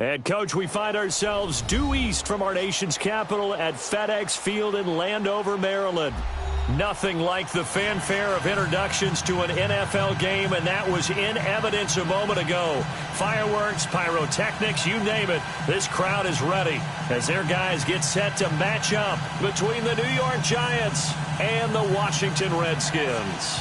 And, Coach, we find ourselves due east from our nation's capital at FedEx Field in Landover, Maryland. Nothing like the fanfare of introductions to an NFL game, and that was in evidence a moment ago. Fireworks, pyrotechnics, you name it. This crowd is ready as their guys get set to match up between the New York Giants and the Washington Redskins.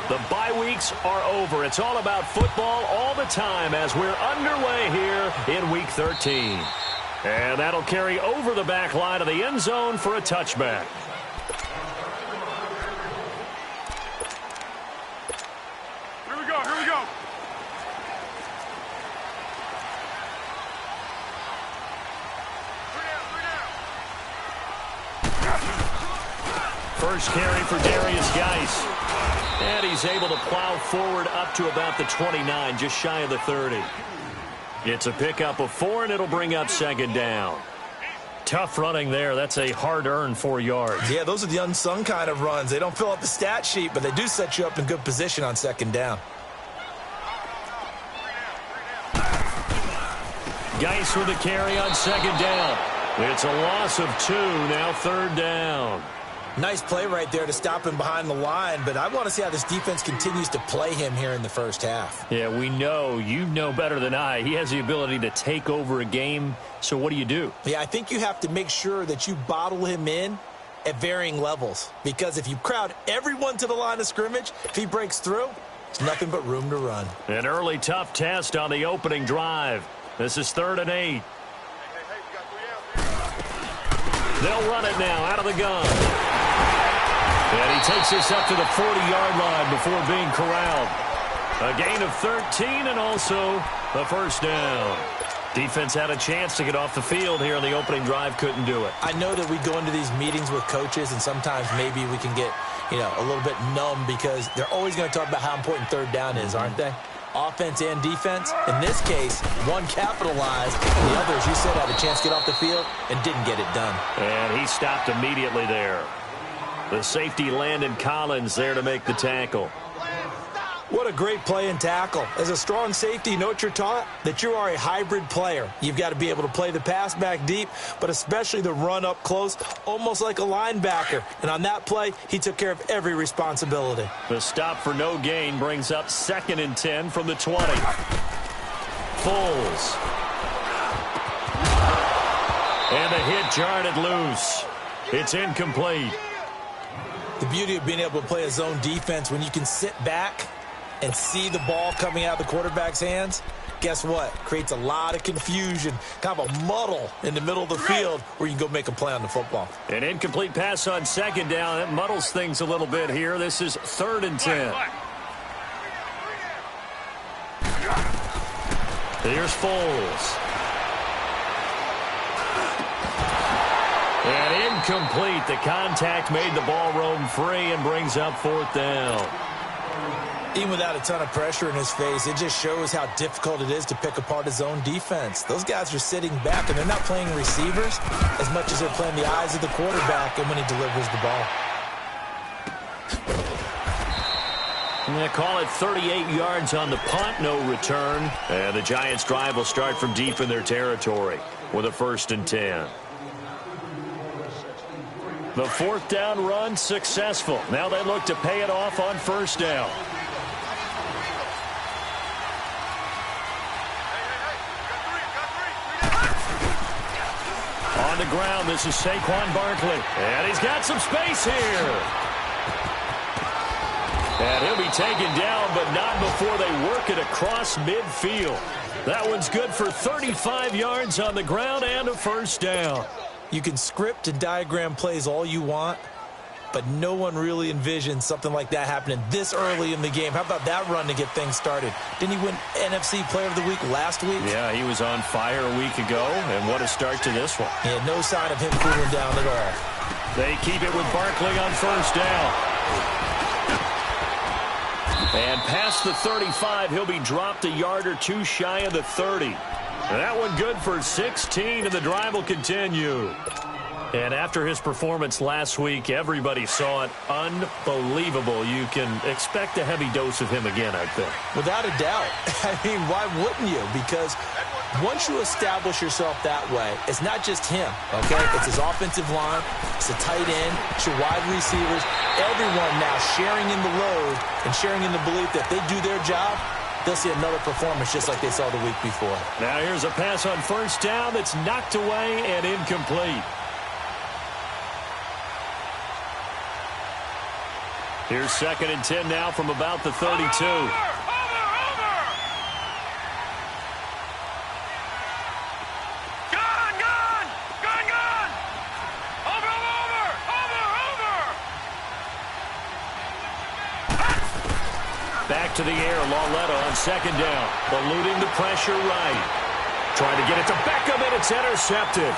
The bye weeks are over. It's all about football all the time as we're underway here in Week 13. And that'll carry over the back line of the end zone for a touchback. Here we go, here we go. First carry for Darius Geis. And he's able to plow forward up to about the 29, just shy of the 30. It's a pickup of 4, and it'll bring up second down. Tough running there. That's a hard-earned 4 yards. Yeah, those are the unsung kind of runs. They don't fill up the stat sheet, but they do set you up in good position on second down. Geis with a carry on second down. It's a loss of 2, now third down. Nice play right there to stop him behind the line, but I want to see how this defense continues to play him here in the first half. Yeah, we know. You know better than I. He has the ability to take over a game, so what do? Yeah, I think you have to make sure that you bottle him in at varying levels, because if you crowd everyone to the line of scrimmage, if he breaks through, it's nothing but room to run. An early tough test on the opening drive. This is 3rd and 8. They'll run it now out of the gun. And he takes this up to the 40-yard line before being corralled. A gain of 13 and also a first down. Defense had a chance to get off the field here on the opening drive, couldn't do it. I know that we go into these meetings with coaches, and sometimes maybe we can get, a little bit numb because they're always going to talk about how important third down is, aren't they? Offense and defense. In this case, one capitalized, and the others, you said, had a chance to get off the field and didn't get it done. And he stopped immediately there. The safety Landon Collins there to make the tackle. What a great play and tackle. As a strong safety, you know what you're taught? That you are a hybrid player. You've got to be able to play the pass back deep, but especially the run up close, almost like a linebacker. And on that play, he took care of every responsibility. The stop for no gain brings up 2nd and 10 from the 20. Foles. And the hit jarred it loose. It's incomplete. The beauty of being able to play a zone defense when you can sit back and see the ball coming out of the quarterback's hands, guess what? Creates a lot of confusion, kind of a muddle in the middle of the field where you can go make a play on the football. An incomplete pass on second down. That muddles things a little bit here. This is 3rd and 10. Here's Foles. And incomplete. The contact made the ball roam free and brings up 4th down. Even without a ton of pressure in his face, it just shows how difficult it is to pick apart his own defense. Those guys are sitting back, and they're not playing receivers as much as they're playing the eyes of the quarterback and when he delivers the ball. They call it 38 yards on the punt, no return. And the Giants' drive will start from deep in their territory with a 1st and 10. The 4th down run successful. Now they look to pay it off on 1st down. On the ground, this is Saquon Barkley. And he's got some space here. And he'll be taken down, but not before they work it across midfield. That one's good for 35 yards on the ground and a 1st down. You can script and diagram plays all you want, but no one really envisions something like that happening this early in the game. How about that run to get things started? Didn't he win NFC Player of the Week last week? Yeah, he was on fire a week ago, and what a start to this one. Yeah, no sign of him cooling down at all. They keep it with Barkley on 1st down. And past the 35, he'll be dropped a yard or two shy of the 30. And that one good for 16, and the drive will continue. And after his performance last week, everybody saw it. Unbelievable. You can expect a heavy dose of him again, I think. Without a doubt. I mean, why wouldn't you? Because once you establish yourself that way, it's not just him, okay? It's his offensive line, it's the tight end, it's your wide receivers, everyone now sharing in the load and sharing in the belief that they do their job, they'll see another performance just like they saw the week before. Now here's a pass on first down that's knocked away and incomplete. Here's 2nd and 10 now from about the 32. Back to the air, Lauletta on 2nd down. Eluding the pressure right. Trying to get it to Beckham, and it's intercepted.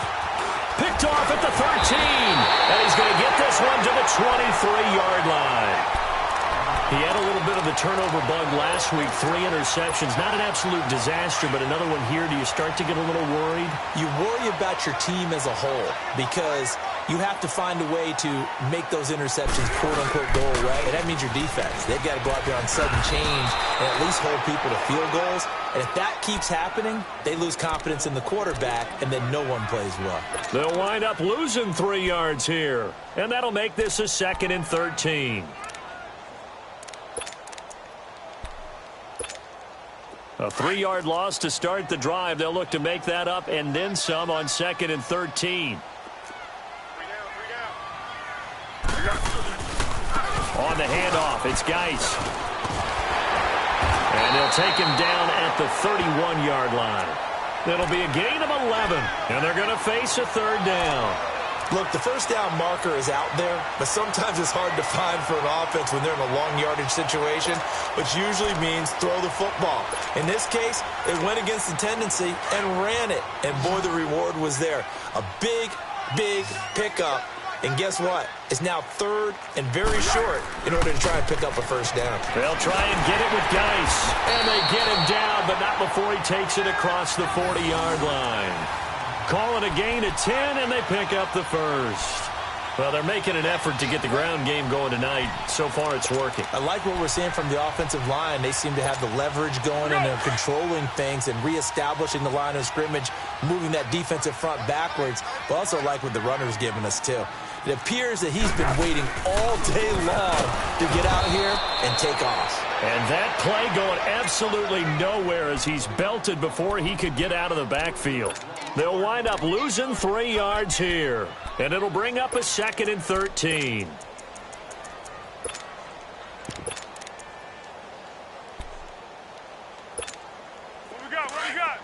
Picked off at the 13. And he's going to get this one to the 23-yard line. He had a little bit of the turnover bug last week. 3 interceptions. Not an absolute disaster, but another one here. Do you start to get a little worried? You worry about your team as a whole because you have to find a way to make those interceptions, quote-unquote, go away. And that means your defense. They've got to go out there on sudden change and at least hold people to field goals. And if that keeps happening, they lose confidence in the quarterback, and then no one plays well. They'll wind up losing 3 yards here. And that'll make this a 2nd and 13. A 3-yard loss to start the drive. They'll look to make that up and then some on 2nd and 13. On the handoff, it's Geis. And they'll take him down at the 31-yard line. It'll be a gain of 11, and they're going to face a 3rd down. Look, the first down marker is out there, but sometimes it's hard to find for an offense when they're in a long yardage situation, which usually means throw the football. In this case, they went against the tendency and ran it, and boy, the reward was there. A big, big pickup. And guess what? It's now 3rd and very short in order to try and pick up a first down. They'll try and get it with Geis. And they get him down, but not before he takes it across the 40-yard line. Call it a gain of 10, and they pick up the first. Well, they're making an effort to get the ground game going tonight. So far, it's working. I like what we're seeing from the offensive line. They seem to have the leverage going, and they're controlling things and reestablishing the line of scrimmage, moving that defensive front backwards. But also like what the runner's giving us, too. It appears that he's been waiting all day long to get out here and take off. And that play going absolutely nowhere as he's belted before he could get out of the backfield. They'll wind up losing 3 yards here. And it'll bring up a 2nd and 13. What we got? What we got?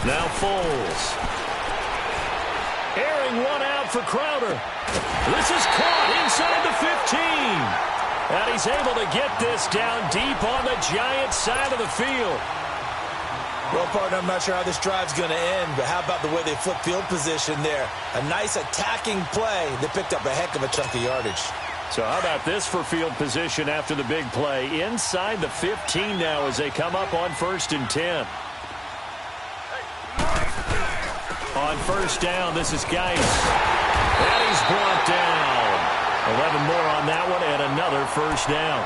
Now Foles. Airing one out for Crowder. This is caught inside the 15. And he's able to get this down deep on the Giants side of the field. Well, partner, I'm not sure how this drive's going to end, but how about the way they flip field position there? A nice attacking play. They picked up a heck of a chunk of yardage. So how about this for field position after the big play? Inside the 15 now as they come up on 1st and 10. On 1st down, this is Geis. And he's brought down. 11 more on that one and another first down.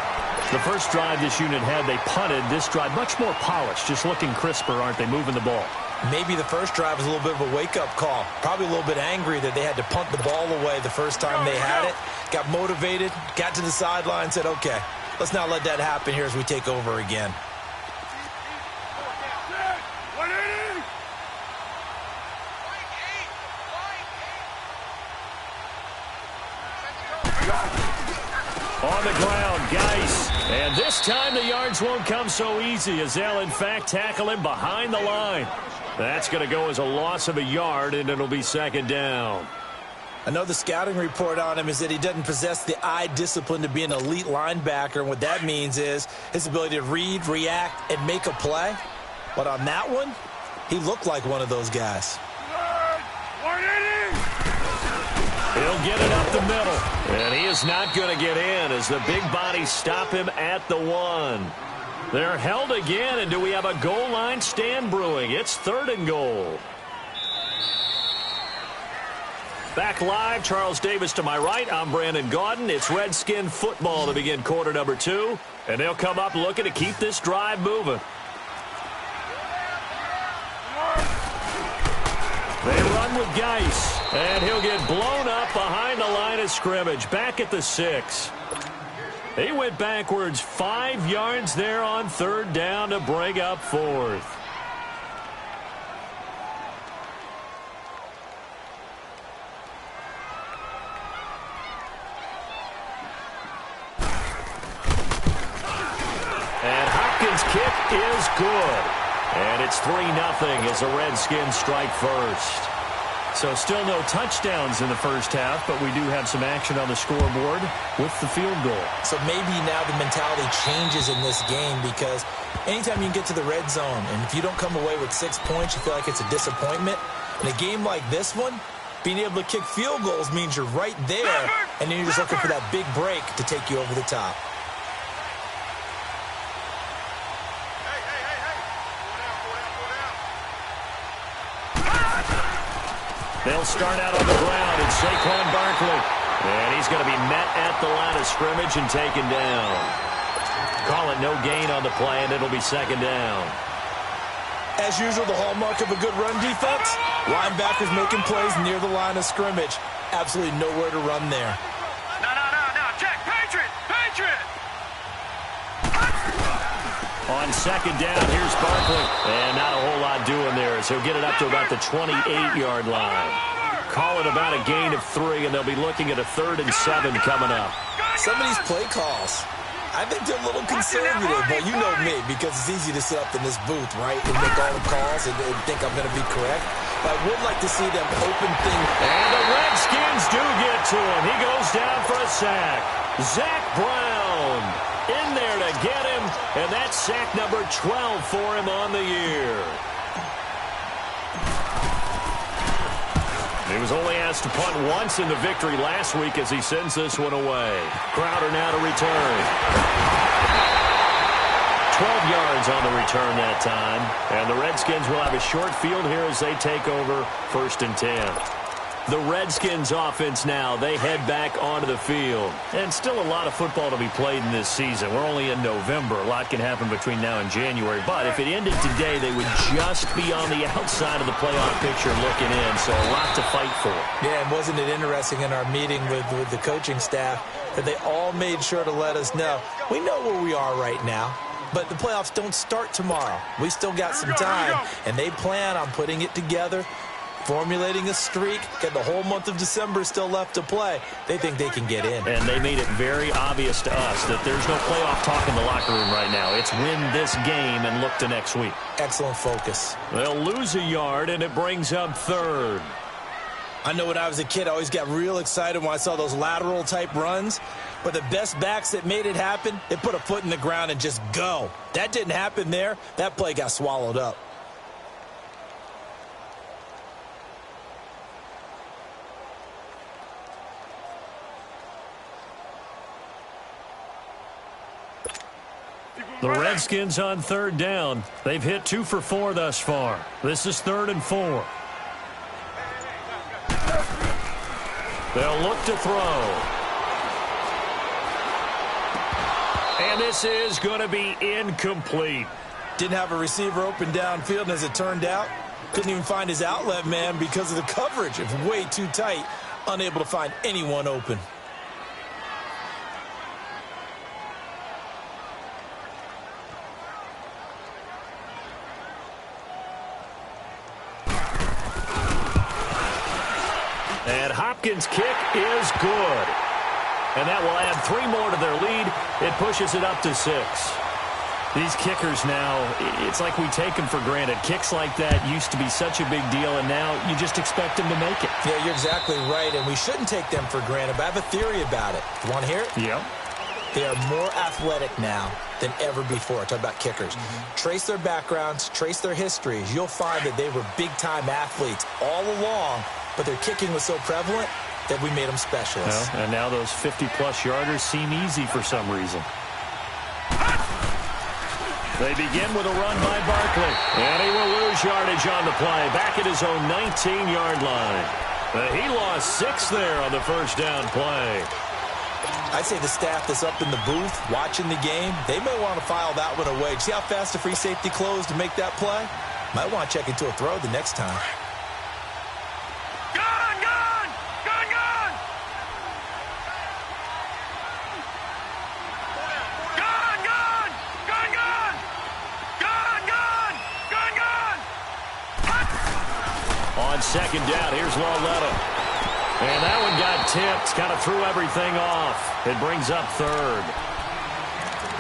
The first drive this unit had, they punted. This drive, much more polished, just looking crisper, aren't they, moving the ball? Maybe the first drive was a little bit of a wake-up call. Probably a little bit angry that they had to punt the ball away the first time they had it. Got motivated, got to the sideline, said, okay, let's not let that happen here as we take over again. On the ground, Geis. And this time the yards won't come so easy as they'll, in fact, tackle him behind the line. That's going to go as a loss of a yard, and it'll be 2nd down. I know the scouting report on him is that he doesn't possess the eye discipline to be an elite linebacker, and what that means is his ability to read, react, and make a play. But on that one, he looked like one of those guys. He'll get it up the middle. And he is not going to get in as the big bodies stop him at the 1. They're held again, and do we have a goal line stand brewing? It's 3rd and goal. Back live, Charles Davis to my right. I'm Brandon Gaudin. It's Redskin football to begin quarter number 2, and they'll come up looking to keep this drive moving. They run with Geis, and he'll get blown up behind the line of scrimmage, back at the 6. He went backwards 5 yards there on 3rd down to bring up 4th. And Hopkins' kick is good. And it's 3-0 as the Redskins strike first. So still no touchdowns in the first half, but we do have some action on the scoreboard with the field goal. So maybe now the mentality changes in this game, because anytime you can get to the red zone, and if you don't come away with 6 points, you feel like it's a disappointment. In a game like this one, being able to kick field goals means you're right there, and then you're just looking for that big break to take you over the top. They'll start out on the ground, and Saquon Barkley. And he's going to be met at the line of scrimmage and taken down. Call it no gain on the play, and it'll be 2nd down. As usual, the hallmark of a good run defense, linebackers making plays near the line of scrimmage. Absolutely nowhere to run there. No, check, Patriot! On 2nd down, here's Barkley. And not a whole lot doing there, as he'll get it up to about the 28-yard line. Call it about a gain of 3, and they'll be looking at a 3rd and 7 coming up. Some of these play calls, I think they're a little conservative, but you know me, because it's easy to sit up in this booth, right, and make all the calls and think I'm going to be correct. But I would like to see them open things. And the Redskins do get to him. He goes down for a sack. Zach Brown in there to get him, and that's sack number 12 for him on the year. He was only asked to punt once in the victory last week as he sends this one away. Crowder now to return. 12 yards on the return that time, and the Redskins will have a short field here as they take over 1st and 10. The Redskins offense now, they head back onto the field. And still a lot of football to be played in this season. We're only in November. A lot can happen between now and January. But if it ended today, they would just be on the outside of the playoff picture looking in. So a lot to fight for. Yeah, and wasn't it interesting in our meeting with the coaching staff that they all made sure to let us know, we know where we are right now, but the playoffs don't start tomorrow. We still got some time, and they plan on putting it together, formulating a streak, get the whole month of December still left to play. They think they can get in. And they made it very obvious to us that there's no playoff talk in the locker room right now. It's win this game and look to next week. Excellent focus. They'll lose a yard, and it brings up 3rd. I know when I was a kid, I always got real excited when I saw those lateral-type runs. But the best backs that made it happen, they put a foot in the ground and just go. That didn't happen there. That play got swallowed up. The Redskins on 3rd down. They've hit 2 for 4 thus far. This is 3rd and 4. They'll look to throw. And this is going to be incomplete. Didn't have a receiver open downfield, and as it turned out, couldn't even find his outlet man because of the coverage. It was way too tight, unable to find anyone open. And Hopkins' kick is good. And that will add 3 more to their lead. It pushes it up to 6. These kickers now, it's like we take them for granted. Kicks like that used to be such a big deal, and now you just expect them to make it. Yeah, you're exactly right, and we shouldn't take them for granted, but I have a theory about it. You want to hear it? Yeah. They are more athletic now than ever before. Talk about kickers. Trace their backgrounds, trace their histories. You'll find that they were big-time athletes all along, but their kicking was so prevalent that we made them specialists. Well, and now those 50-plus yarders seem easy for some reason. They begin with a run by Barkley. And he will lose yardage on the play. Back at his own 19-yard line. He lost 6 there on the first down play. I'd say the staff that's up in the booth watching the game, they may want to file that one away. See how fast the free safety closed to make that play? Might want to check into a throw the next time. Gone, gone! Gone, gone! Gone, gone! Gone, gone! Gone, gone! Gone, gone! On second down, here's Lauletta. And that one got tipped, kind of threw everything off. It brings up third.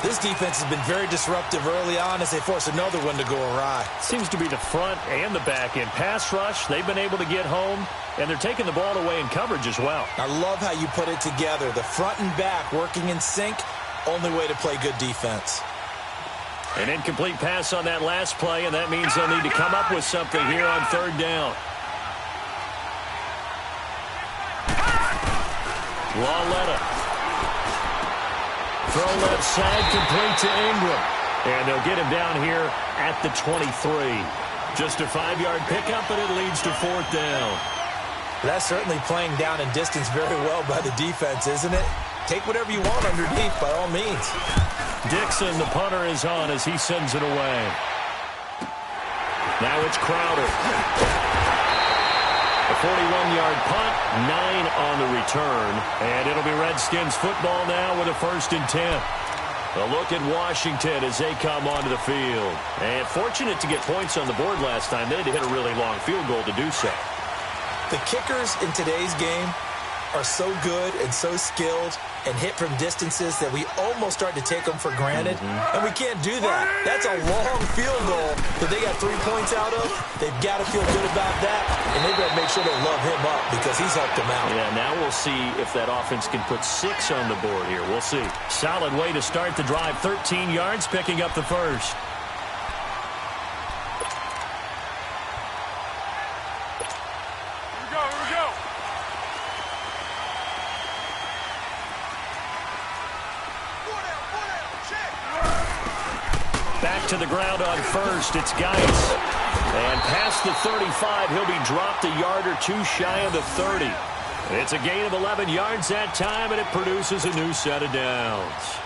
This defense has been very disruptive early on as they force another one to go awry. Seems to be the front and the back end. Pass rush, they've been able to get home, and they're taking the ball away in coverage as well. I love how you put it together. The front and back working in sync, only way to play good defense. An incomplete pass on that last play, and that means they'll need to come up with something here on third down. Lauletta. Throw left side, complete to Ingram. And they'll get him down here at the 23. Just a 5-yard pickup, and it leads to fourth down. That's certainly playing down in distance very well by the defense, isn't it? Take whatever you want underneath, by all means. Dixon, the punter, is on as he sends it away. Now it's Crowder. A 41-yard punt, 9 on the return. And it'll be Redskins football now with a 1st and 10. A look at Washington as they come onto the field. And fortunate to get points on the board last time. They had to hit a really long field goal to do so. The kickers in today's game are so good and so skilled and hit from distances that we almost start to take them for granted. And we can't do that. That's a long field goal that they got 3 points out of. They've got to feel good about that, and they've got to make sure they love him up because he's helped them out. Yeah, now we'll see if that offense can put 6 on the board here. We'll see. Solid way to start the drive. 13 yards, picking up the first. Back to the ground on first. It's Geis. And past the 35, he'll be dropped a yard or 2 shy of the 30. It's a gain of 11 yards that time, and it produces a new set of downs.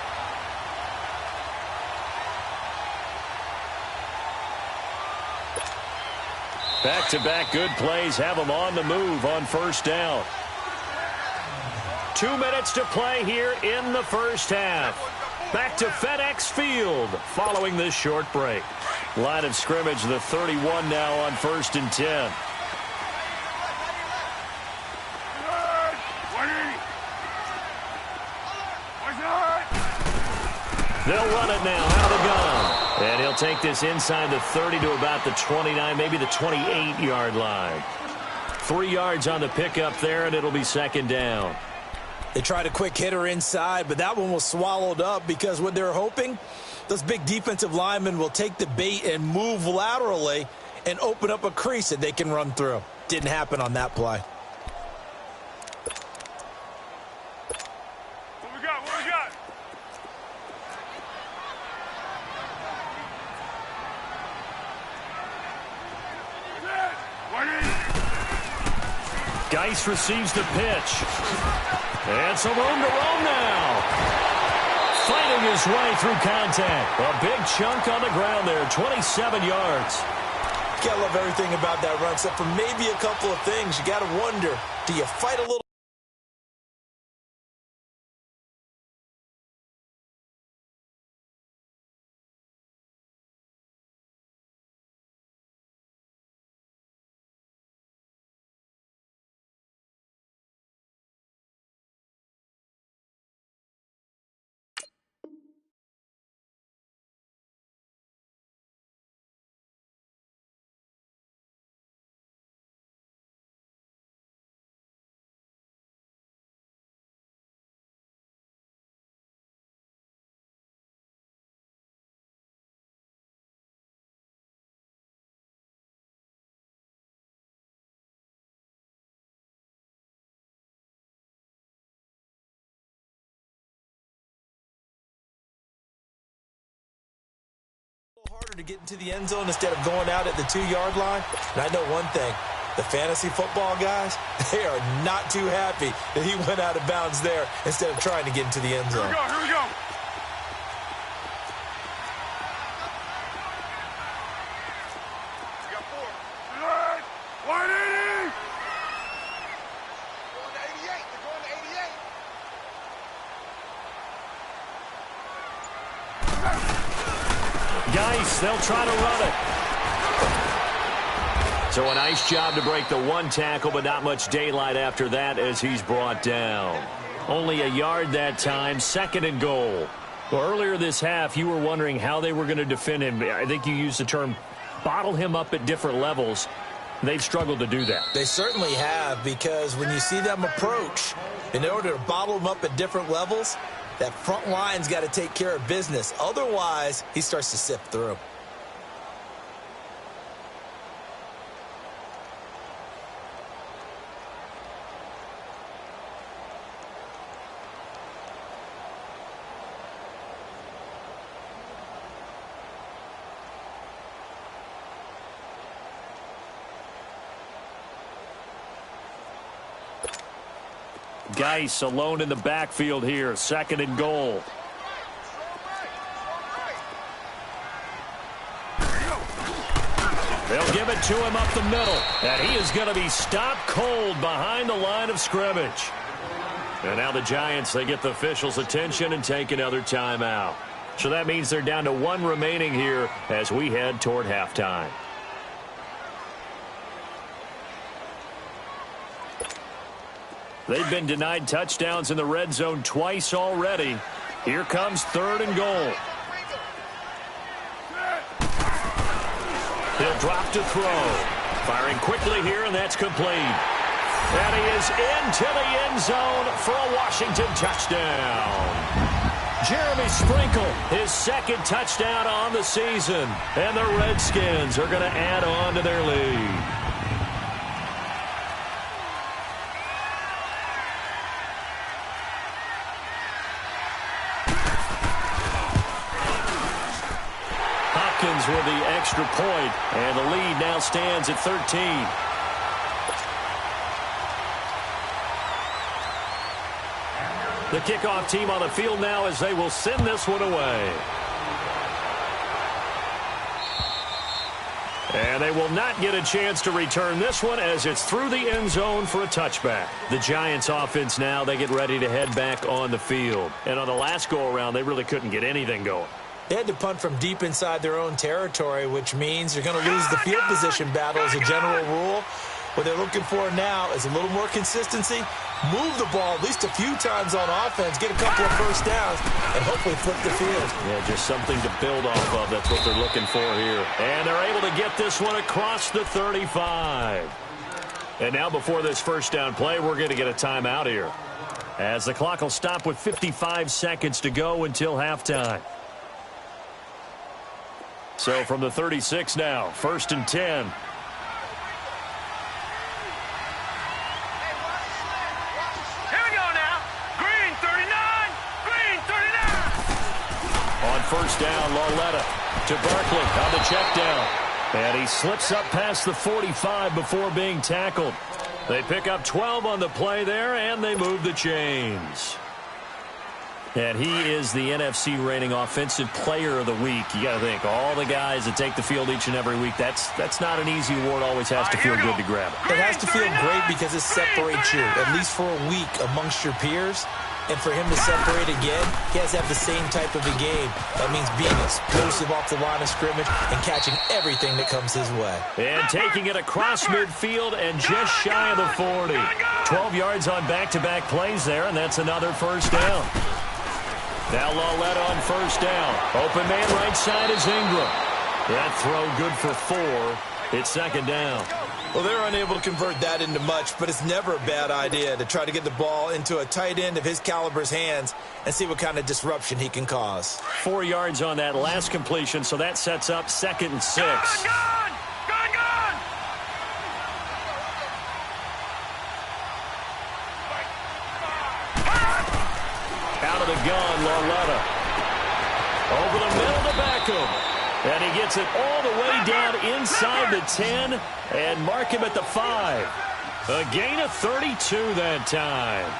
Back-to-back good plays have them on the move on first down. 2 minutes to play here in the first half. Back to FedEx Field following this short break. Line of scrimmage, the 31 now on 1st and 10. They'll run it now out of the gun. And he'll take this inside the 30 to about the 29, maybe the 28-yard line. 3 yards on the pickup there, and it'll be second down. They tried a quick hitter inside, but that one was swallowed up because what they're hoping, those big defensive linemen will take the bait and move laterally and open up a crease that they can run through. Didn't happen on that play. What we got? What we got? Geis receives the pitch. And some room to roam now. Fighting his way through contact. A big chunk on the ground there, 27 yards. Gotta love everything about that run, except for maybe a couple of things. You gotta wonder, do you fight a little to get into the end zone instead of going out at the 2-yard line. And I know one thing. The fantasy football guys, they are not too happy that he went out of bounds there instead of trying to get into the end zone. Here we go. We got 4. 180. Going to 88. They're going to 88. Geis, they'll try to run it. So a nice job to break the 1 tackle, but not much daylight after that as he's brought down. Only a yard that time, 2nd and goal. Well, earlier this half, you were wondering how they were going to defend him. I think you used the term bottle him up at different levels. They've struggled to do that. They certainly have, because when you see them approach, in order to bottle him up at different levels, that front line's got to take care of business. Otherwise, he starts to sift through. Geis alone in the backfield here, 2nd and goal. They'll give it to him up the middle, and he is going to be stopped cold behind the line of scrimmage. And now the Giants, they get the officials' attention and take another timeout. So that means they're down to 1 remaining here as we head toward halftime. They've been denied touchdowns in the red zone twice already. Here comes 3rd and goal. He'll drop to throw. Firing quickly here, and that's complete. And he is into the end zone for a Washington touchdown. Jeremy Sprinkle, his 2nd touchdown on the season. And the Redskins are going to add on to their lead. With the extra point, and the lead now stands at 13. The kickoff team on the field now as they will send this one away. And they will not get a chance to return this one as it's through the end zone for a touchback. The Giants offense now, they get ready to head back on the field. And on the last go-around, they really couldn't get anything going. They had to punt from deep inside their own territory, which means you're going to lose the field position battle as a general rule. What they're looking for now is a little more consistency, move the ball at least a few times on offense, get a couple of first downs, and hopefully flip the field. Yeah, just something to build off of. That's what they're looking for here. And they're able to get this one across the 35. And now before this first down play, we're going to get a timeout here, as the clock will stop with 55 seconds to go until halftime. So from the 36 now, 1st and 10. Here we go now. Green 39. Green 39. On 1st down, Lauletta to Barkley on the check down. And he slips up past the 45 before being tackled. They pick up 12 on the play there, and they move the chains. And he is the NFC reigning offensive player of the week. You got to think, all the guys that take the field each and every week, that's not an easy award. Always has to feel good to grab it. It has to feel great because it separates you, at least for a week, amongst your peers. And for him to separate again, he has to have the same type of a game. That means being explosive off the line of scrimmage and catching everything that comes his way. And taking it across midfield and just shy of the 40. 12 yards on back-to-back plays there, and that's another first down. Now Lauletta on 1st down. Open man right side is Ingram. That throw good for 4. It's 2nd down. Well, they're unable to convert that into much, but it's never a bad idea to try to get the ball into a tight end of his caliber's hands and see what kind of disruption he can cause. 4 yards on that last completion, so that sets up 2nd and 6. Gone! Gone! Gone! Out of the gun, Lauletta. Over the middle to Beckham. And he gets it all the way down inside the 10 and mark him at the 5. A gain of 32 that time.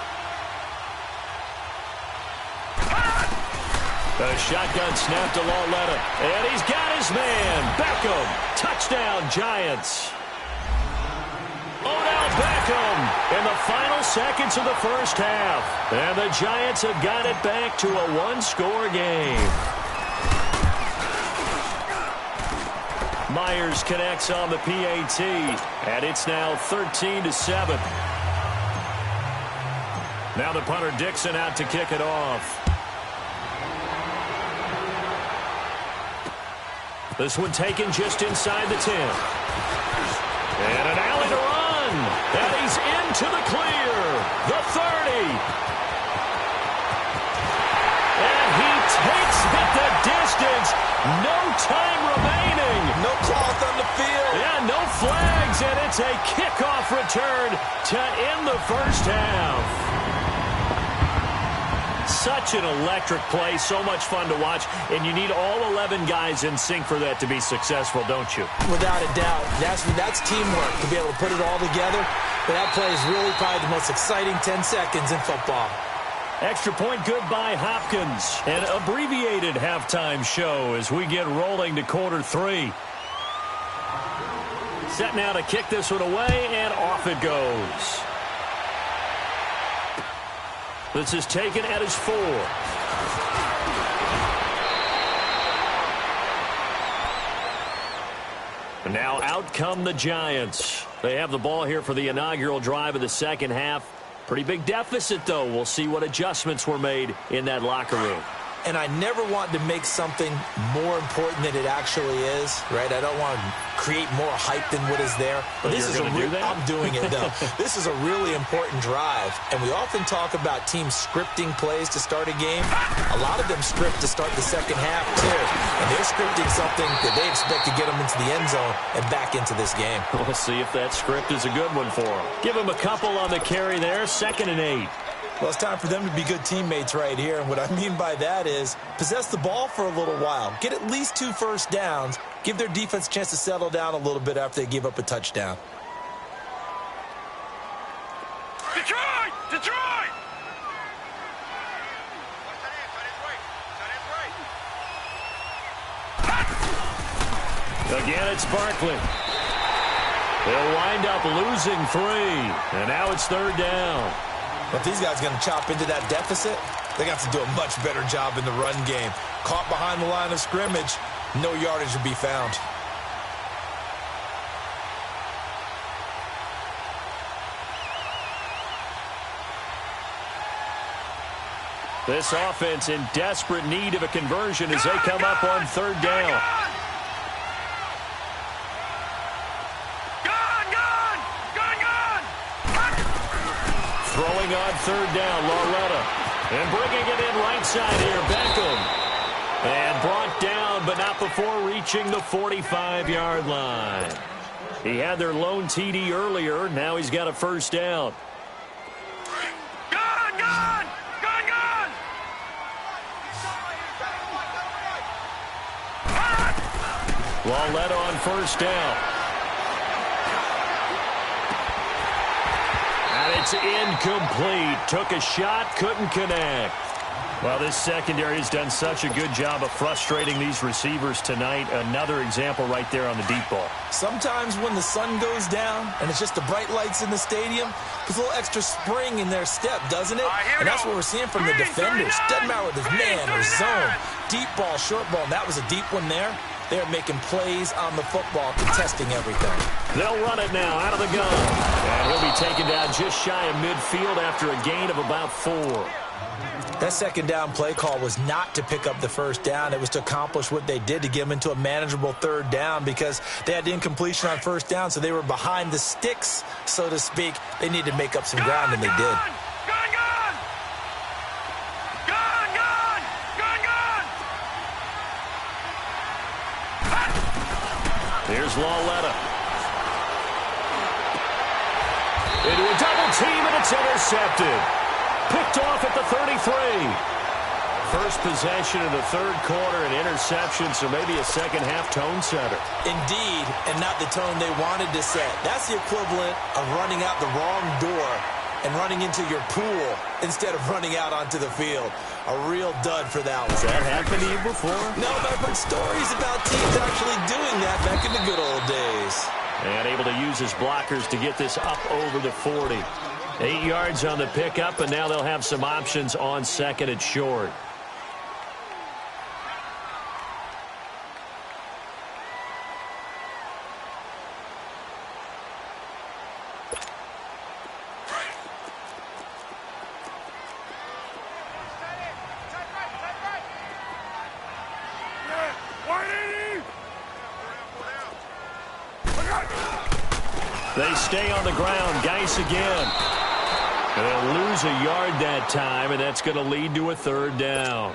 A shotgun snap to Lauletta. And he's got his man. Beckham. Touchdown, Giants. Odell Beckham in the final seconds of the first half. And the Giants have got it back to a one-score game. Myers connects on the PAT, and it's now 13-7. Now the punter Dixon out to kick it off. This one taken just inside the 10. And an alley to run. And he's into the clear. The 30. And he takes it the distance. No time remaining. No cloth on the field. Yeah, no flags. And it's a kickoff return to end the first half. Such an electric play, so much fun to watch, and you need all 11 guys in sync for that to be successful, don't you? Without a doubt. That's teamwork to be able to put it all together, but that play is really probably the most exciting 10 seconds in football. Extra point good by Hopkins. An abbreviated halftime show as we get rolling to quarter 3. Set now to kick this one away, and off it goes. This is taken at his 4. And now out come the Giants. They have the ball here for the inaugural drive of the second half. Pretty big deficit, though. We'll see what adjustments were made in that locker room. And I never want to make something more important than it actually is, right? I don't want to create more hype than what is there. But this is I'm doing it, though. This is a really important drive. And we often talk about teams scripting plays to start a game. A lot of them script to start the second half, too. And they're scripting something that they expect to get them into the end zone and back into this game. We'll see if that script is a good one for them. Give them a couple on the carry there, 2nd and 8. Well, it's time for them to be good teammates right here. And what I mean by that is possess the ball for a little while. Get at least 2 first downs. Give their defense a chance to settle down a little bit after they give up a touchdown. Detroit! Detroit! Again, it's Barkley. They'll wind up losing 3. And now it's 3rd down. If these guys are going to chop into that deficit, they got to do a much better job in the run game. Caught behind the line of scrimmage, no yardage to be found. This offense in desperate need of a conversion as they come up on 3rd down. Throwing on 3rd down, Lauletta. And bringing it in right side here, Beckham. And brought down, but not before reaching the 45-yard line. He had their lone TD earlier. Now he's got a 1st down. Gone! Lauletta on 1st down. It's incomplete. Took a shot, couldn't connect. Well, this secondary has done such a good job of frustrating these receivers tonight. Another example right there on the deep ball. Sometimes when the sun goes down and it's just the bright lights in the stadium, there's a little extra spring in their step, doesn't it? And that's what we're seeing from the defenders. Doesn't matter whether it's man or zone. Deep ball, short ball, and that was a deep one there. They're making plays on the football, contesting everything. They'll run it now out of the gun. And he'll be taken down just shy of midfield after a gain of about 4. That 2nd down play call was not to pick up the 1st down. It was to accomplish what they did to get them into a manageable 3rd down because they had incompletion on 1st down, so they were behind the sticks, so to speak. They needed to make up some ground, and they did. Here's Lauletta. Into a double team, and it's intercepted. Picked off at the 33. first possession of the third quarter, an interception, so maybe a second-half tone setter. Indeed, and not the tone they wanted to set. That's the equivalent of running out the wrong door and running into your pool instead of running out onto the field. A real dud for that one. Has that happened to you before? No, but I've heard stories about teams actually doing that back in the good old days. And able to use his blockers to get this up over the 40. 8 yards on the pickup, and now they'll have some options on second and short. They stay on the ground. Geis again. They'll lose a yard that time, and that's going to lead to a third down.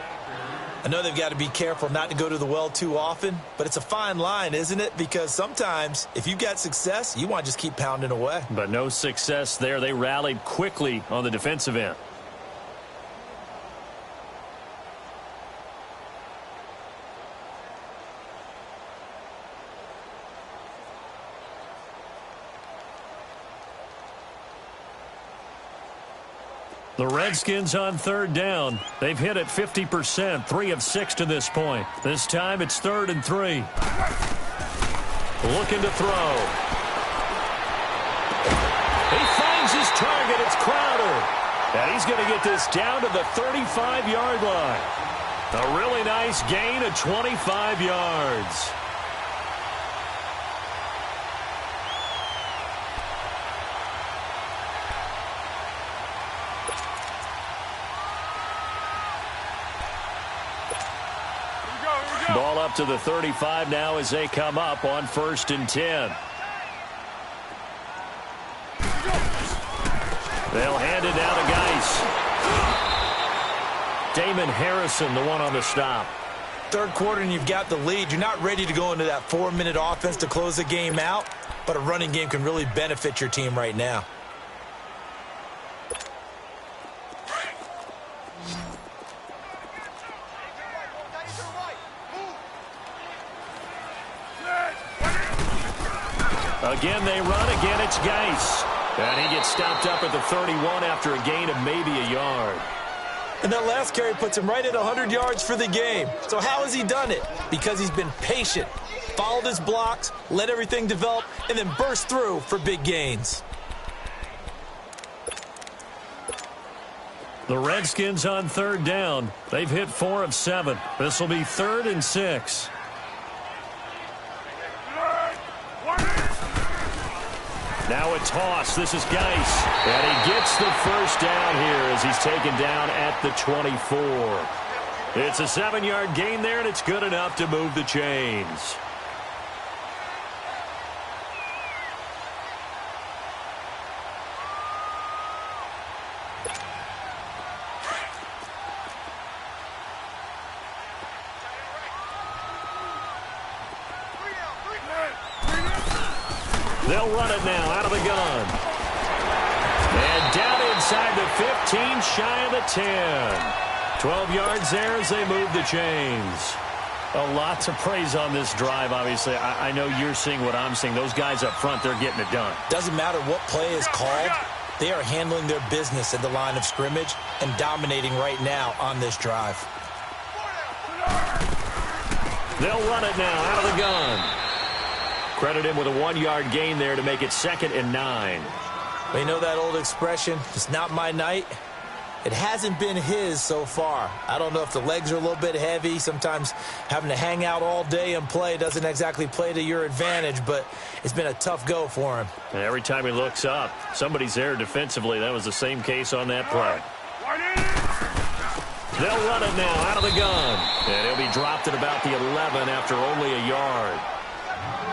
I know they've got to be careful not to go to the well too often, but it's a fine line, isn't it? Because sometimes, if you've got success, you want to just keep pounding away. But no success there. They rallied quickly on the defensive end. The Redskins on third down. They've hit it 50%, 3 of 6 to this point. This time it's 3rd and 3. Looking to throw. He finds his target. It's Crowder. And he's going to get this down to the 35-yard line. A really nice gain of 25 yards. Ball up to the 35 now as they come up on 1st and 10. They'll hand it down to Geis. Damon Harrison, the one on the stop. Third quarter and you've got the lead. You're not ready to go into that 4-minute offense to close the game out, but a running game can really benefit your team right now. Again, they run. Again, it's Geis. And he gets stopped up at the 31 after a gain of maybe a yard. And that last carry puts him right at 100 yards for the game. So how has he done it? Because he's been patient, followed his blocks, let everything develop, and then burst through for big gains. The Redskins on third down. They've hit 4 of 7. This will be 3rd and 6. Now a toss. This is Geis. And he gets the first down here as he's taken down at the 24. It's a 7-yard gain there, and it's good enough to move the chains. They'll run it now out of the gun. And down inside the 15, shy of the 10. 12 yards there as they move the chains. A lot to praise on this drive, obviously. I know you're seeing what I'm seeing. Those guys up front, they're getting it done. Doesn't matter what play is called. They are handling their business at the line of scrimmage and dominating right now on this drive. They'll run it now out of the gun. Credit him with a 1-yard gain there to make it 2nd and 9. Well, you know that old expression, it's not my night. It hasn't been his so far. I don't know if the legs are a little bit heavy. Sometimes having to hang out all day and play doesn't exactly play to your advantage, but it's been a tough go for him. And every time he looks up, somebody's there defensively. That was the same case on that play. They'll run it now out of the gun. And he'll be dropped at about the 11 after only a yard.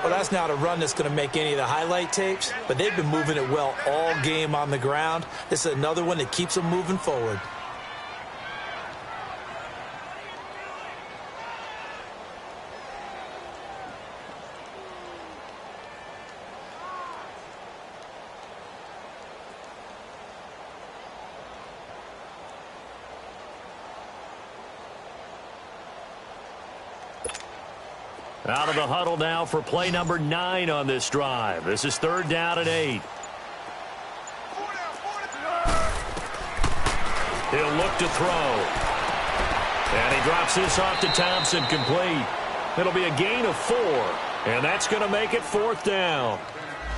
Well, that's not a run that's going to make any of the highlight tapes, but they've been moving it well all game on the ground. This is another one that keeps them moving forward. Out of the huddle now for play number 9 on this drive. This is 3rd down and 8. He'll look to throw. And he drops this off to Thompson, complete. It'll be a gain of 4, and that's going to make it 4th down.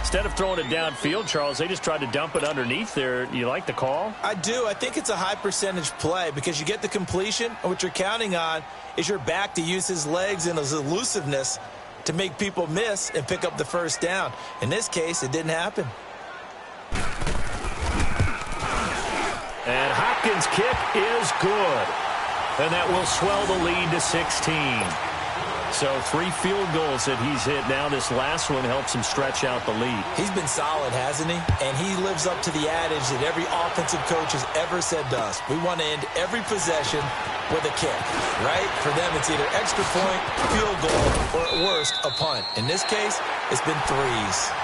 Instead of throwing it downfield, Charles, they just tried to dump it underneath there. You like the call? I do. I think it's a high percentage play because you get the completion, and what you're counting on is your back to use his legs and his elusiveness to make people miss and pick up the 1st down. In this case, it didn't happen. And Hopkins' kick is good. And that will swell the lead to 16. So 3 field goals that he's hit now. This last one helps him stretch out the lead. He's been solid, hasn't he? And he lives up to the adage that every offensive coach has ever said to us. We want to end every possession with a kick, right? For them, it's either extra point, field goal, or at worst, a punt. In this case, it's been 3s.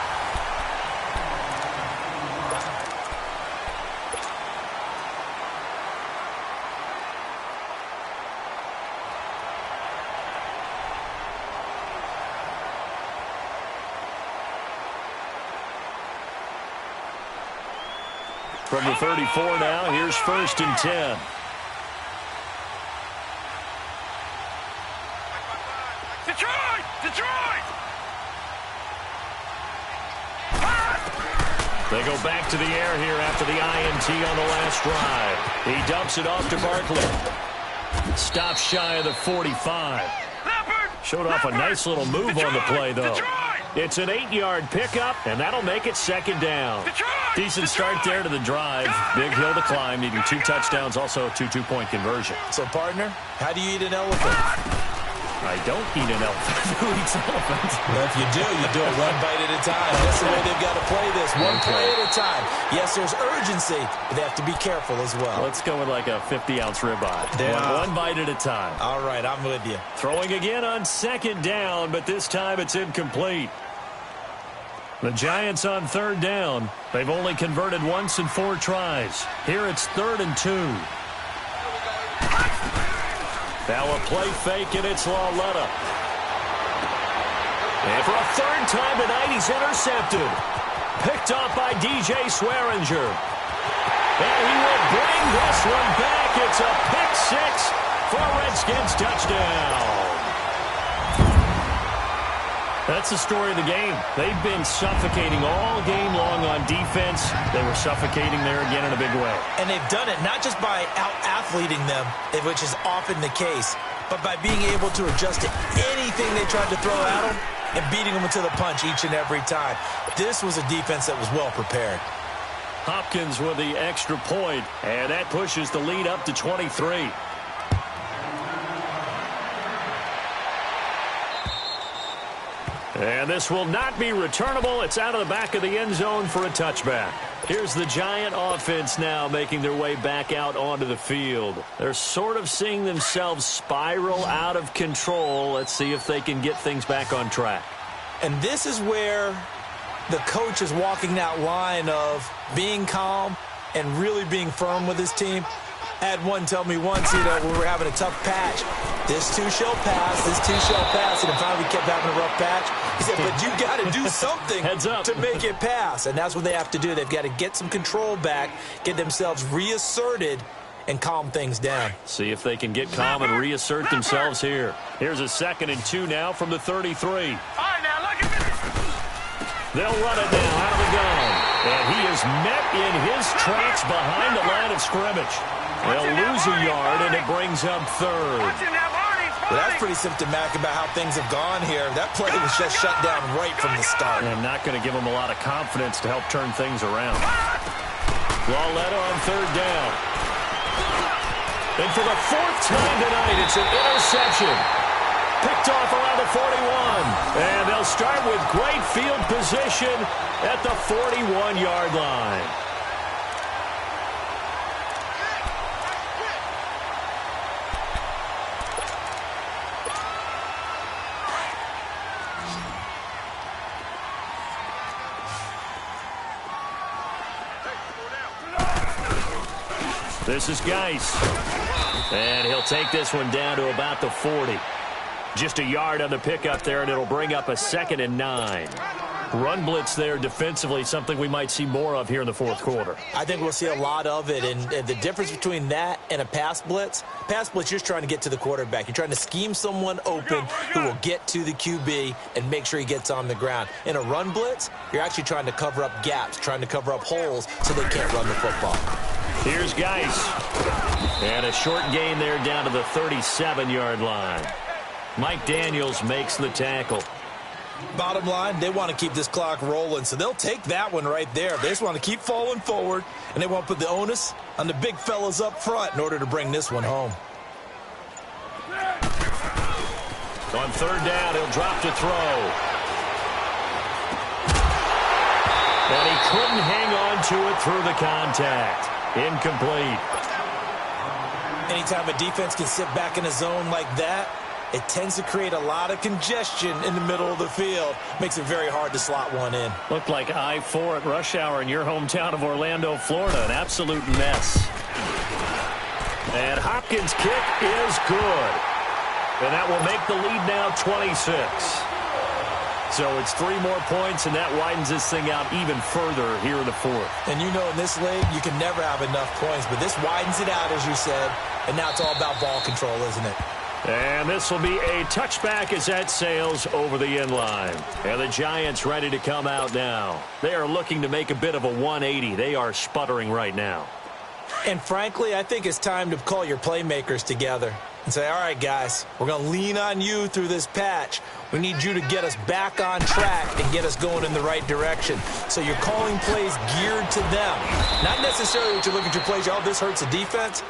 From the 34 now, here's 1st and 10. Detroit! Detroit! They go back to the air here after the INT on the last drive. He dumps it off to Barkley. Stops shy of the 45. Showed off a nice little move on the play, though. It's an 8-yard pickup, and that'll make it 2nd down. Decent start there to the drive. Big hill to climb, needing 2 touchdowns, also a 2 two-point conversion. So, partner, how do you eat an elephant? I don't eat an elephant. Who eats elephants? Well, if you do it one bite at a time. That's the way they've got to play this. One play at a time. Yes, there's urgency, but they have to be careful as well. Let's go with like a 50-ounce ribeye. One bite at a time. All right, I'm with you. Throwing again on 2nd down, but this time it's incomplete. The Giants on 3rd down. They've only converted once in 4 tries. Here it's 3rd and 2. Now a play fake, and it's Lauletta. And for a 3rd time tonight, he's intercepted. Picked off by DJ Swearinger. And he will bring this one back. It's a pick 6 for a Redskins touchdown. That's the story of the game. They've been suffocating all game long on defense. They were suffocating there again in a big way. And they've done it not just by out-athleting them, which is often the case, but by being able to adjust to anything they tried to throw at them and beating them into the punch each and every time. This was a defense that was well prepared. Hopkins with the extra point, and that pushes the lead up to 23. And this will not be returnable. It's out of the back of the end zone for a touchback. Here's the Giant offense now making their way back out onto the field. They're sort of seeing themselves spiral out of control. Let's see if they can get things back on track. And this is where the coach is walking that line of being calm and really being firm with his team. I had one tell me once, when we were having a tough patch, this too shall pass, this too shall pass, and finally we kept having a rough patch. He said, but you got to do something to make it pass, and that's what they have to do. They've got to get some control back, get themselves reasserted, and calm things down. See if they can get calm and reassert themselves here. Here's a 2nd and 2 now from the 33. All right, now, look at this. They'll run it now out of the gun, and he is met in his tracks behind the line of scrimmage. They'll lose a yard, and it brings up 3rd. Well, that's pretty symptomatic about how things have gone here. That play was just shut down right from the start. And not going to give them a lot of confidence to help turn things around. Lauletta on 3rd down. And for the 4th time tonight, it's an interception. Picked off around the 41. And they'll start with great field position at the 41-yard line. This is Geis. And he'll take this one down to about the 40. Just a yard on the pickup there, and it'll bring up a 2nd and 9. Run blitz there defensively, something we might see more of here in the fourth quarter. I think we'll see a lot of it, and the difference between that and a pass blitz, you're just trying to get to the quarterback. You're trying to scheme someone open who will get to the QB and make sure he gets on the ground. In a run blitz, you're actually trying to cover up gaps, trying to cover up holes so they can't run the football. Here's Geis. And a short gain there down to the 37-yard line. Mike Daniels makes the tackle. Bottom line, they want to keep this clock rolling, so they'll take that one right there. They just want to keep falling forward, and they want to put the onus on the big fellas up front in order to bring this one home. On 3rd down, he'll drop to throw. And he couldn't hang on to it through the contact. Incomplete. Anytime a defense can sit back in a zone like that, it tends to create a lot of congestion in the middle of the field. Makes it very hard to slot one in. Looked like I-4 at rush hour in your hometown of Orlando, Florida. An absolute mess. And Hopkins' kick is good. And that will make the lead now 26. So it's 3 more points, and that widens this thing out even further here in the fourth. And you know in this league, you can never have enough points, but this widens it out, as you said, and now it's all about ball control, isn't it? And this will be a touchback as that sails over the end line. And the Giants ready to come out now. They are looking to make a bit of a 180. They are sputtering right now. And frankly, I think it's time to call your playmakers together and say, all right, guys, we're going to lean on you through this patch. We need you to get us back on track and get us going in the right direction. So you're calling plays geared to them. Not necessarily that you look at your plays, oh, this hurts the defense.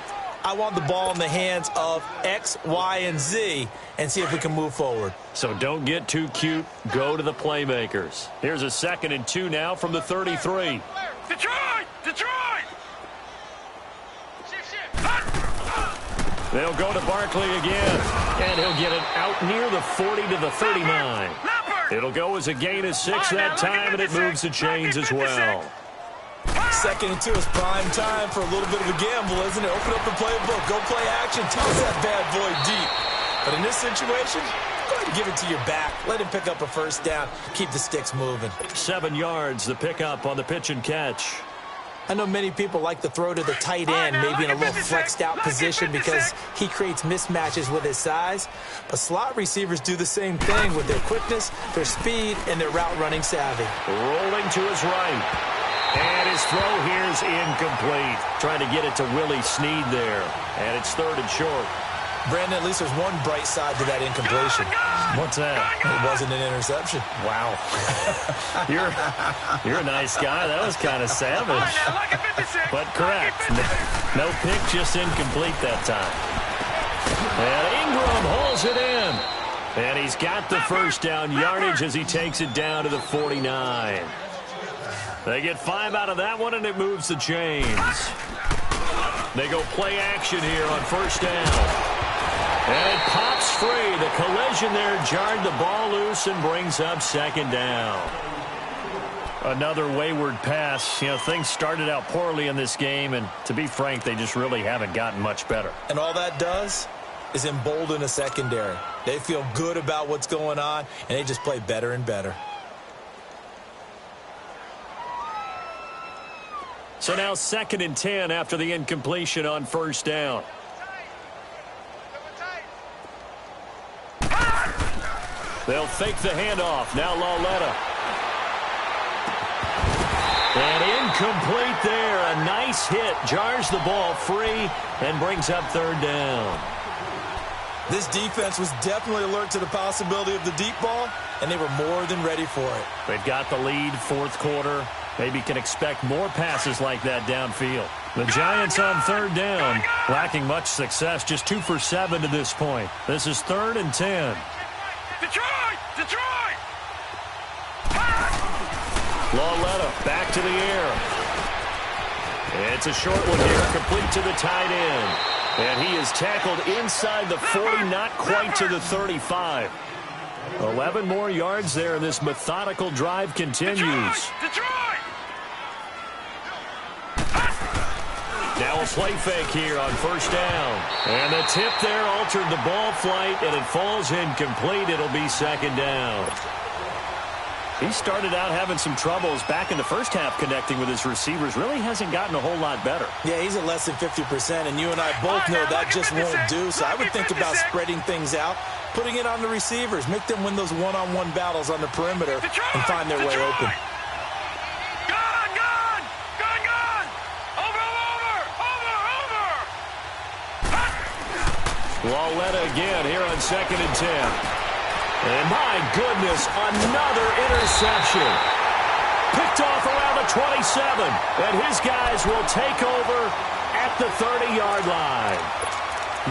I want the ball in the hands of X, Y, and Z and see if we can move forward. So don't get too cute. Go to the playmakers. Here's a 2nd and 2 now from the 33. Detroit! Detroit! They'll go to Barkley again, and he'll get it out near the 40 to the 39. It'll go as a gain of 6 that time, and it moves the chains as well. 2nd and 2 is prime time for a little bit of a gamble, isn't it? Open up the playbook, go play action, toss that bad boy deep. But in this situation, go ahead and give it to your back. Let him pick up a 1st down, keep the sticks moving. 7 yards, the pickup on the pitch and catch. I know many people like to throw to the tight end, maybe in a little flexed out position because he creates mismatches with his size. But slot receivers do the same thing with their quickness, their speed, and their route running savvy. Rolling to his right. And his throw here is incomplete. Trying to get it to Willie Snead there. And it's 3rd and short. Brandon, at least there's one bright side to that incompletion. What's that? It wasn't an interception. Wow. You're a nice guy. That was kind of savage. But correct. No pick, just incomplete that time. And Ingram hauls it in. And he's got the 1st down yardage as he takes it down to the 49. They get 5 out of that one, and it moves the chains. They go play action here on 1st down. And it pops free. The collision there jarred the ball loose and brings up 2nd down. Another wayward pass. You know, things started out poorly in this game, and to be frank, they just really haven't gotten much better. And all that does is embolden a secondary. They feel good about what's going on, and they just play better and better. So now 2nd and 10 after the incompletion on 1st down. They'll fake the handoff. Now Lauletta. And incomplete there. A nice hit. Jars the ball free and brings up 3rd down. This defense was definitely alert to the possibility of the deep ball, and they were more than ready for it. They've got the lead, 4th quarter. Maybe can expect more passes like that downfield. The Giants on 3rd down, lacking much success, just 2 for 7 to this point. This is 3rd and 10. Detroit! Detroit! Lauletta back to the air. It's a short one here, complete to the tight end. And he is tackled inside the 40, not quite to the 35. 11 more yards there, and this methodical drive continues. Detroit! Now a play fake here on first down. And the tip there altered the ball flight, and it falls incomplete. It'll be second down. He started out having some troubles back in the first half connecting with his receivers. Really hasn't gotten a whole lot better. Yeah, he's at less than 50%, and you and I both know that just won't do. So I would think about spreading things out, putting it on the receivers, make them win those one-on-one battles on the perimeter and find their way open. Lawletta again here on 2nd and 10. And my goodness, another interception. Picked off around the 27. And his guys will take over at the 30-yard line.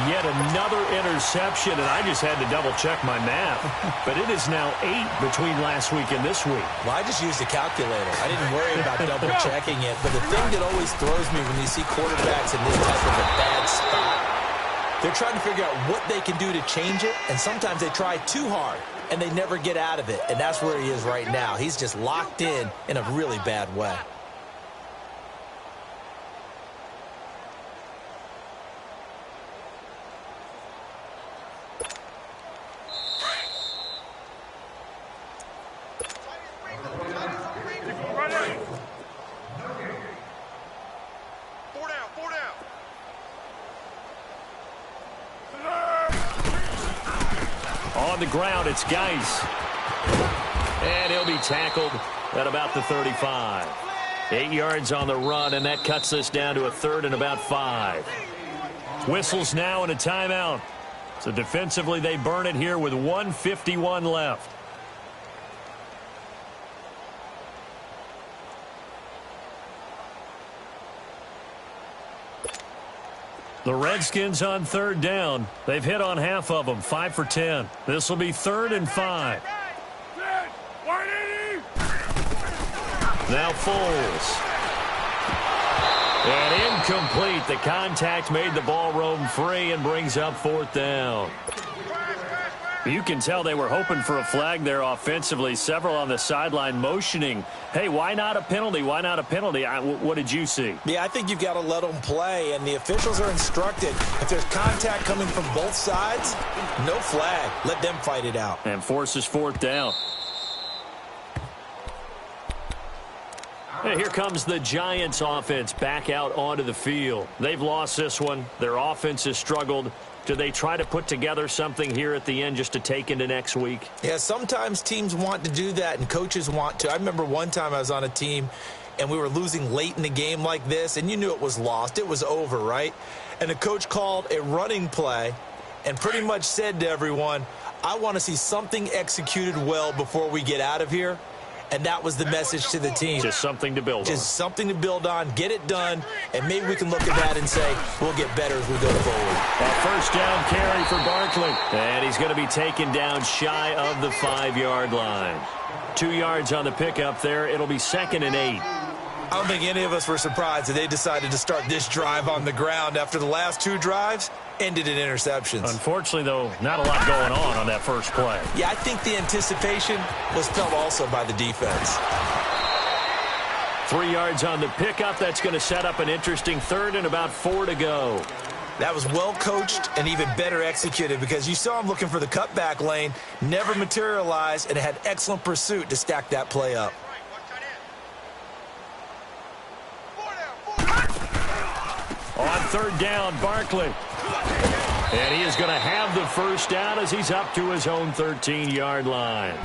Yet another interception, and I just had to double-check my math. But it is now 8 between last week and this week. Well, I just used a calculator. I didn't worry about double-checking it. But the thing that always throws me when you see quarterbacks in this type of a bad spot, they're trying to figure out what they can do to change it, and sometimes they try too hard, and they never get out of it, and that's where he is right now. He's just locked in a really bad way. On the ground, it's Geis. And he'll be tackled at about the 35. 8 yards on the run, and that cuts this down to a 3rd and about 5. Whistles now and a timeout. So defensively, they burn it here with 1:51 left. The Redskins on 3rd down. They've hit on half of them, 5 for 10. This will be 3rd and 5. Now Foles. And incomplete. The contact made the ball roam free and brings up 4th down. You can tell they were hoping for a flag there offensively. Several on the sideline motioning, hey, why not a penalty? Why not a penalty? What did you see? Yeah, I think you've got to let them play, and the officials are instructed. If there's contact coming from both sides, no flag. Let them fight it out. And forces 4th down. And here comes the Giants offense back out onto the field. They've lost this one. Their offense has struggled. Do they try to put together something here at the end just to take into next week? Yeah, sometimes teams want to do that and coaches want to. I remember one time I was on a team and we were losing late in the game like this, and you knew it was lost. It was over, right? And the coach called a running play and pretty much said to everyone, I want to see something executed well before we get out of here. And that was the message to the team. Just something to build on. Just something to build on, get it done, and maybe we can look at that and say, we'll get better as we go forward. A first down carry for Barkley. And he's going to be taken down shy of the 5-yard line. 2 yards on the pickup there. It'll be 2nd and 8. I don't think any of us were surprised that they decided to start this drive on the ground after the last 2 drives ended in interceptions. Unfortunately, though, not a lot going on that first play. Yeah, I think the anticipation was felt also by the defense. 3 yards on the pickup. That's going to set up an interesting 3rd and about 4 to go. That was well coached and even better executed because you saw him looking for the cutback lane, never materialized, and had excellent pursuit to stack that play up. On 3rd down, Barkley. And he is going to have the first down as he's up to his own 13-yard line.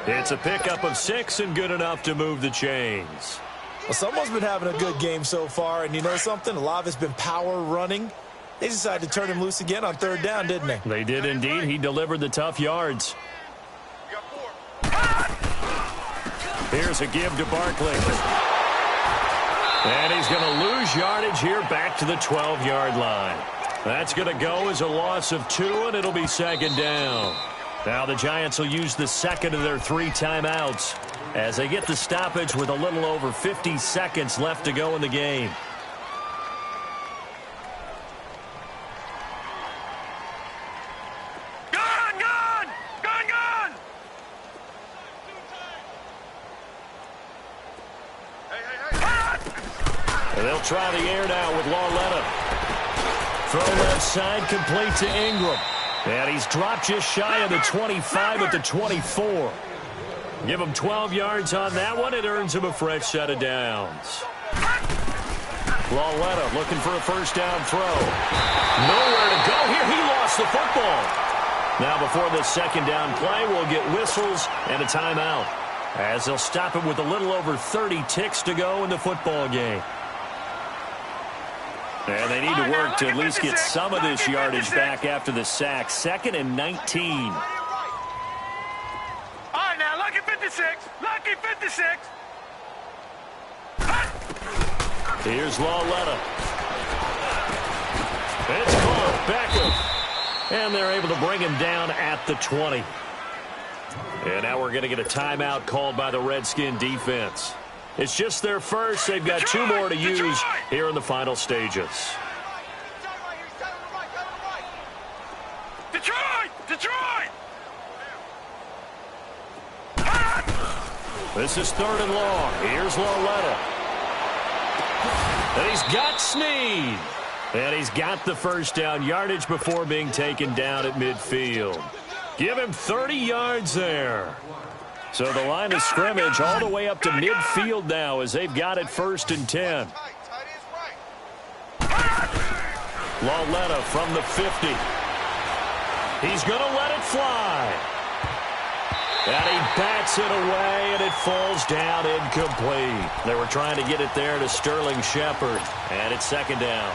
It's a pickup of 6 and good enough to move the chains. Well, someone's been having a good game so far, and you know something? A lot of it's been power running. They decided to turn him loose again on 3rd down, didn't they? They did indeed. He delivered the tough yards. Here's a give to Barkley. And he's going to lose yardage here back to the 12-yard line. That's going to go as a loss of 2, and it'll be 2nd down. Now the Giants will use the 2nd of their 3 timeouts as they get the stoppage with a little over 50 seconds left to go in the game. And they'll try the air now with Lauletta. Throw left side, complete to Ingram. And he's dropped just shy of the 25 at the 24. Give him 12 yards on that one. It earns him a fresh set of downs. Lauletta looking for a first down throw. Nowhere to go here. He lost the football. Now before this second down play, we'll get whistles and a timeout, as they'll stop it with a little over 30 ticks to go in the football game. And they need to work to at least get some of this yardage back after the sack. 2nd and 19. All right, now, lucky 56. Lucky 56. Here's Lauletta. It's caught. Beckham. And they're able to bring him down at the 20. And now we're going to get a timeout called by the Redskin defense. It's just their first. They've got 2 more to use here in the final stages. Detroit! Detroit! This is 3rd and long. Here's Lauletta. And he's got Snead. And he's got the first down yardage before being taken down at midfield. Give him 30 yards there. So the line of scrimmage all the way up to midfield now as they've got it 1st and 10. Lauletta from the 50. He's going to let it fly. And he bats it away, and it falls down incomplete. They were trying to get it there to Sterling Shepard, and it's 2nd down.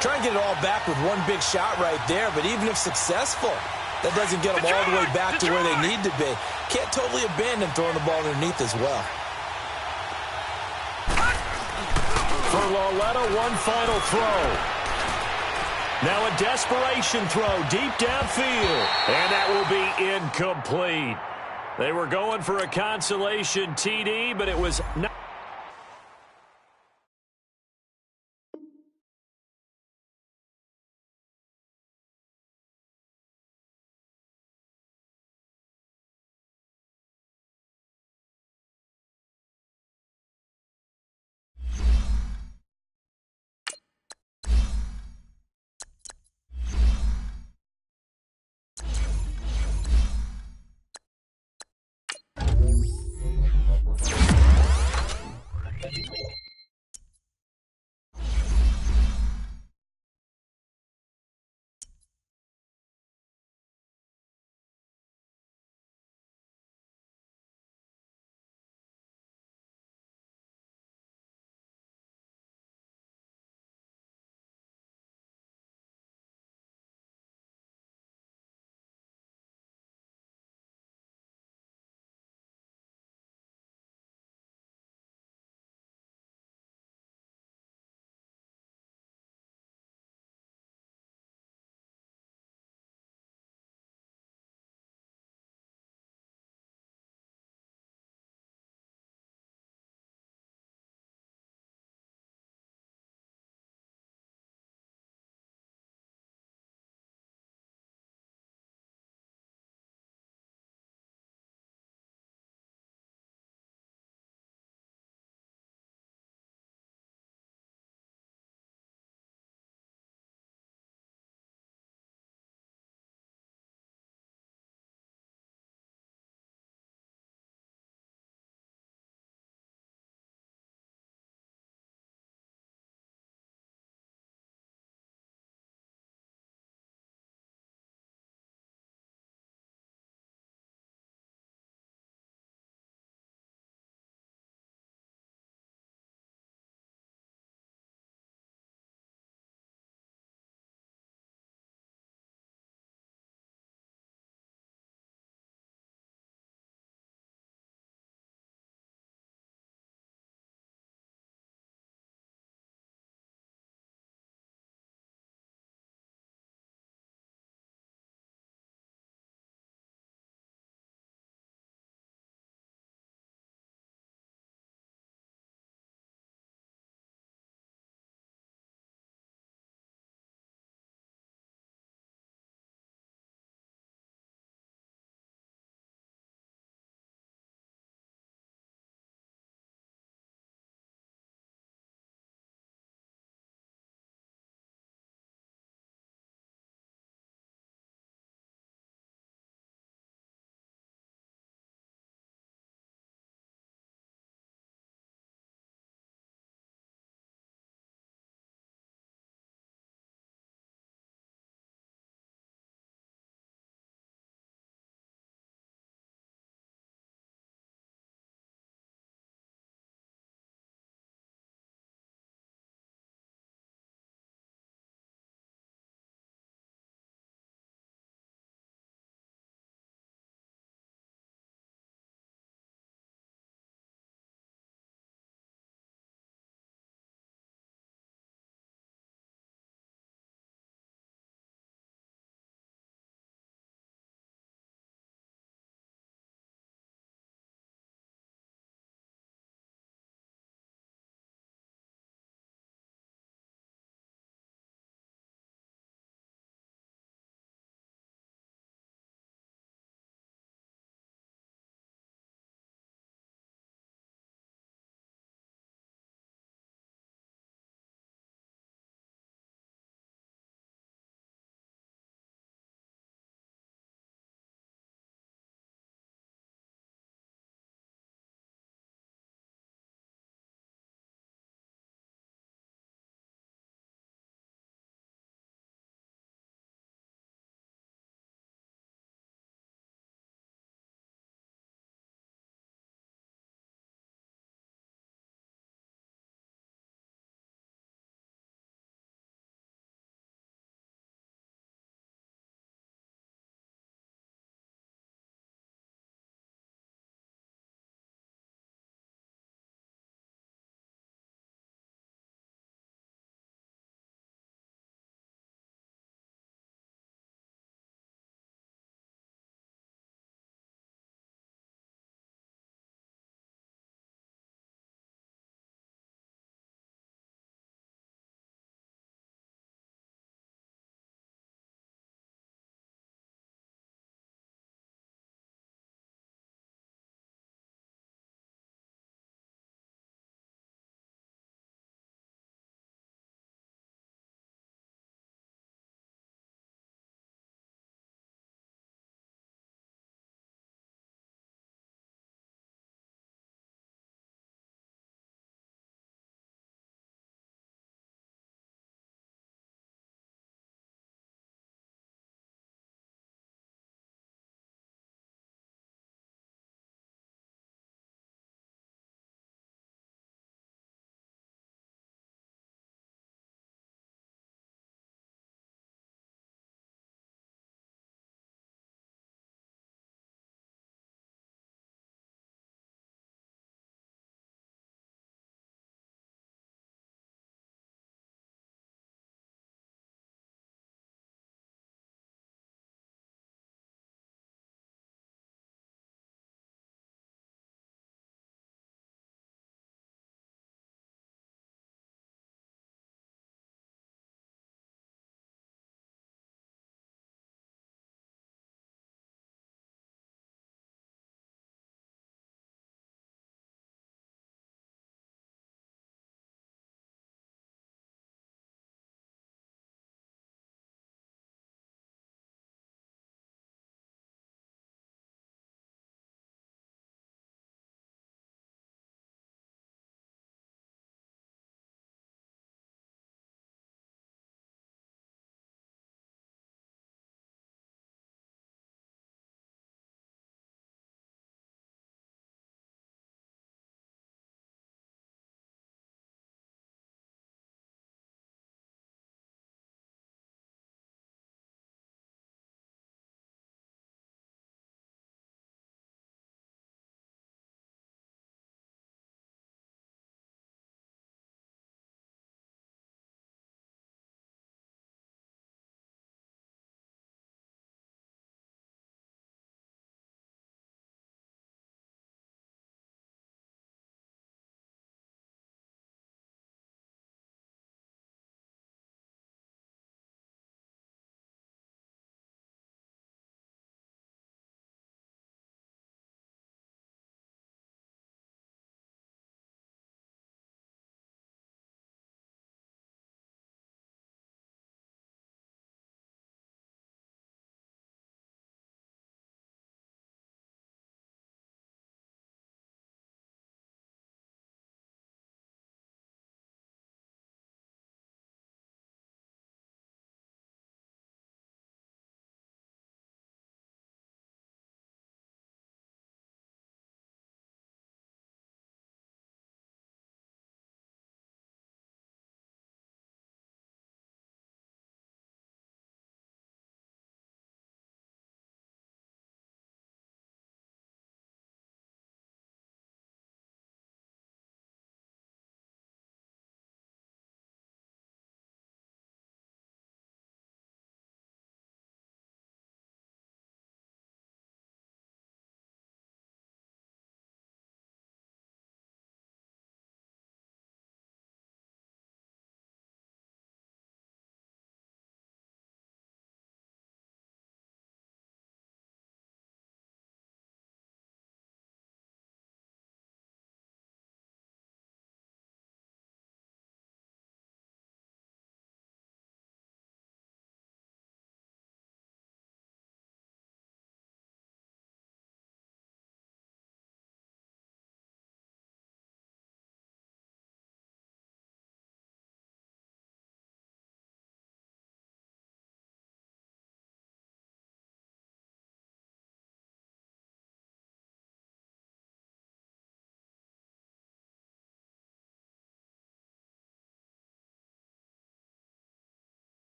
Trying to get it all back with one big shot right there, but even if successful, that doesn't get them all the way back to where they need to be. Can't totally abandon throwing the ball underneath as well. For Lauletta, one final throw. Now a desperation throw deep downfield, and that will be incomplete. They were going for a consolation TD, but it was not.